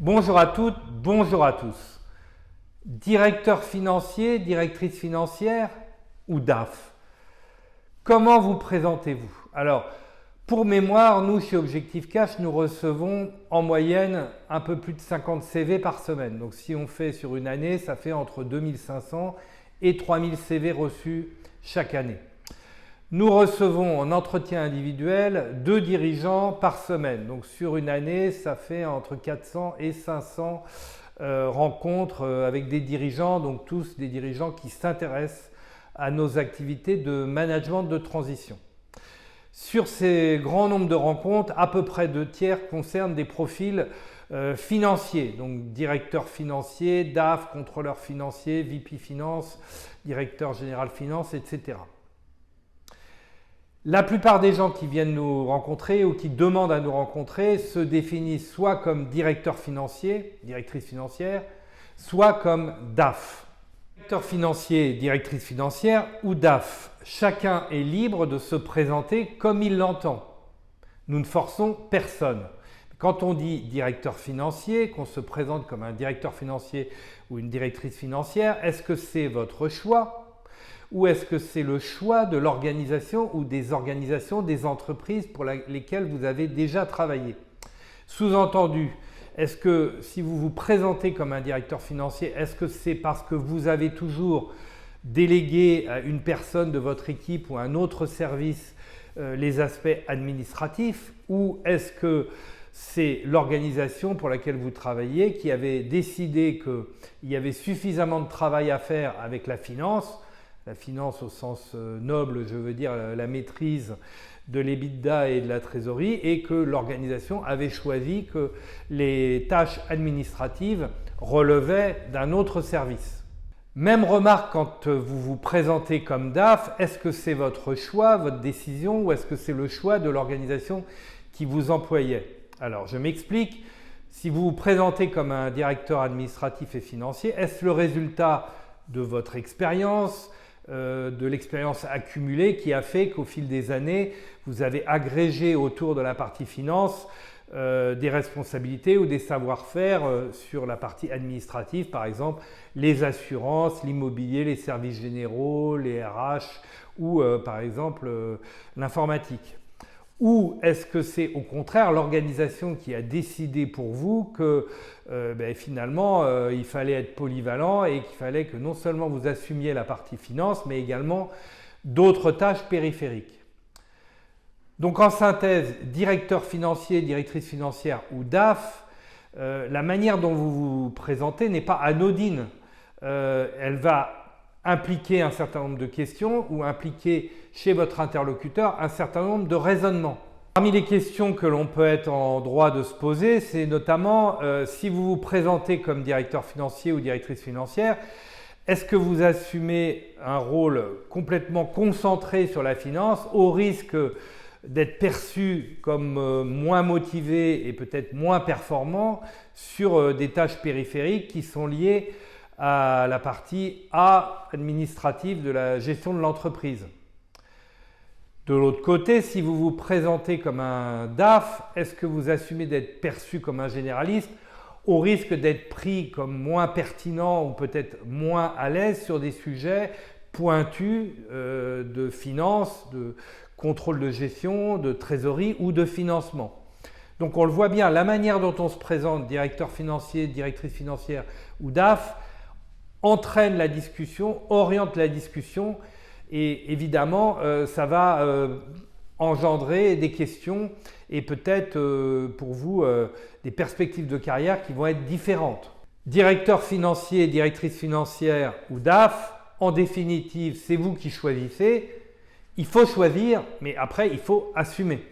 Bonjour à toutes, bonjour à tous. Directeur financier, directrice financière ou DAF? Comment vous présentez-vous? Alors, pour mémoire, nous chez Objectif Cash, nous recevons en moyenne un peu plus de 50 CV par semaine. Donc si on fait sur une année, ça fait entre 2500 et 3000 CV reçus chaque année. Nous recevons en entretien individuel 2 dirigeants par semaine. Donc sur une année, ça fait entre 400 et 500 rencontres avec des dirigeants, donc tous des dirigeants qui s'intéressent à nos activités de management de transition. Sur ces grands nombres de rencontres, à peu près 2/3 concernent des profils financiers, donc directeur financier, DAF, contrôleur financier, VP Finance, directeur général finance, etc. La plupart des gens qui viennent nous rencontrer ou qui demandent à nous rencontrer se définissent soit comme directeur financier, directrice financière, soit comme DAF. Directeur financier, directrice financière ou DAF, chacun est libre de se présenter comme il l'entend. Nous ne forçons personne. Quand on dit directeur financier, qu'on se présente comme un directeur financier ou une directrice financière, est-ce que c'est votre choix ? Ou est-ce que c'est le choix de l'organisation ou des organisations, des entreprises pour lesquelles vous avez déjà travaillé? Sous-entendu, est-ce que si vous vous présentez comme un directeur financier, est-ce que c'est parce que vous avez toujours délégué à une personne de votre équipe ou à un autre service les aspects administratifs? Ou est-ce que c'est l'organisation pour laquelle vous travaillez qui avait décidé qu'il y avait suffisamment de travail à faire avec la finance au sens noble, je veux dire la maîtrise de l'EBITDA et de la trésorerie, et que l'organisation avait choisi que les tâches administratives relevaient d'un autre service. Même remarque quand vous vous présentez comme DAF, est-ce que c'est votre choix, votre décision, ou est-ce que c'est le choix de l'organisation qui vous employait? Alors je m'explique, si vous vous présentez comme un directeur administratif et financier, est-ce le résultat de votre expérience, de l'expérience accumulée qui a fait qu'au fil des années, vous avez agrégé autour de la partie finance des responsabilités ou des savoir-faire sur la partie administrative, par exemple les assurances, l'immobilier, les services généraux, les RH ou par exemple l'informatique? Ou est-ce que c'est au contraire l'organisation qui a décidé pour vous que finalement il fallait être polyvalent et qu'il fallait que non seulement vous assumiez la partie finance, mais également d'autres tâches périphériques? Donc en synthèse, directeur financier, directrice financière ou DAF, la manière dont vous vous présentez n'est pas anodine. Elle va impliquer un certain nombre de questions ou impliquer chez votre interlocuteur un certain nombre de raisonnements. Parmi les questions que l'on peut être en droit de se poser, c'est notamment si vous vous présentez comme directeur financier ou directrice financière, est-ce que vous assumez un rôle complètement concentré sur la finance au risque d'être perçu comme moins motivé et peut-être moins performant sur des tâches périphériques qui sont liées à la partie administrative de la gestion de l'entreprise? De l'autre côté, si vous vous présentez comme un DAF, est-ce que vous assumez d'être perçu comme un généraliste au risque d'être pris comme moins pertinent ou peut-être moins à l'aise sur des sujets pointus de finance, de contrôle de gestion, de trésorerie ou de financement? Donc on le voit bien, la manière dont on se présente, directeur financier, directrice financière ou DAF, entraîne la discussion, oriente la discussion et évidemment ça va engendrer des questions et peut-être pour vous des perspectives de carrière qui vont être différentes. Directeur financier, directrice financière ou DAF, en définitive c'est vous qui choisissez. Il faut choisir mais après il faut assumer.